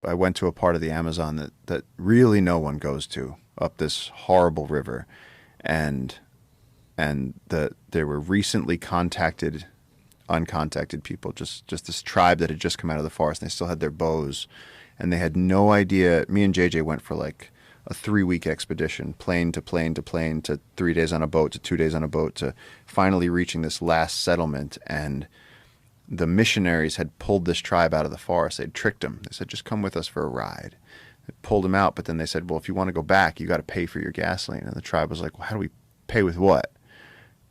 I went to a part of the Amazon that really no one goes to, up this horrible river, and there were recently uncontacted people, just this tribe that had just come out of the forest, and they still had their bows, and they had no idea. Me and JJ went for like a 3-week expedition, plane to plane to plane, to 3 days on a boat, to 2 days on a boat, to finally reaching this last settlement. And the missionaries had pulled this tribe out of the forest. They'd tricked them. They said, just come with us for a ride. They pulled them out, but then they said, well, if you want to go back, you got to pay for your gasoline. And the tribe was like, well, how do we pay with what?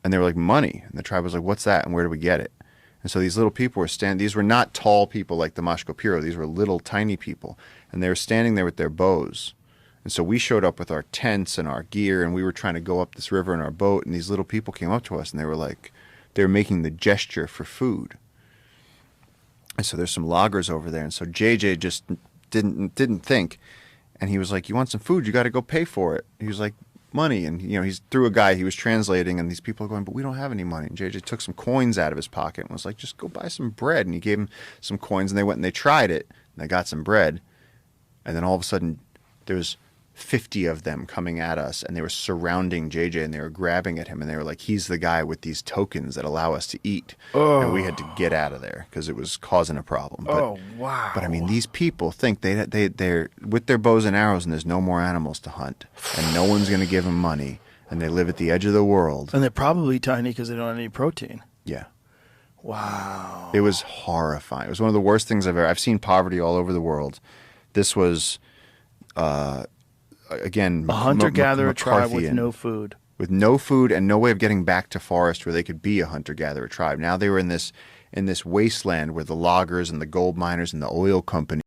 And they were like, money. And the tribe was like, what's that? And where do we get it? And so these little people were standing. These were not tall people like the Mashkopiro. These were little tiny people. And they were standing there with their bows. And so we showed up with our tents and our gear, and we were trying to go up this river in our boat. And these little people came up to us, and they were like, they were making the gesture for food. And so there's some loggers over there. And so JJ just didn't think. And he was like, you want some food? You got to go pay for it. He was like, money. And, he's through a guy he was translating, and these people are going, but we don't have any money. And JJ took some coins out of his pocket and was like, just go buy some bread. And he gave him some coins, and they went and they tried it, and they got some bread. And then all of a sudden, there was 50 of them coming at us, and they were surrounding JJ, and they were grabbing at him, and they were like, he's the guy with these tokens that allow us to eat. Oh. And we had to get out of there because it was causing a problem. Oh, wow. But I mean, these people think they're with their bows and arrows, and there's no more animals to hunt, and no one's going to give them money, and they live at the edge of the world. And they're probably tiny because they don't have any protein. Yeah. Wow. It was horrifying. It was one of the worst things I've seen poverty all over the world. This was, again, a hunter-gatherer tribe with no food. With no food and no way of getting back to forest where they could be a hunter-gatherer tribe. Now they were in this wasteland where the loggers and the gold miners and the oil companies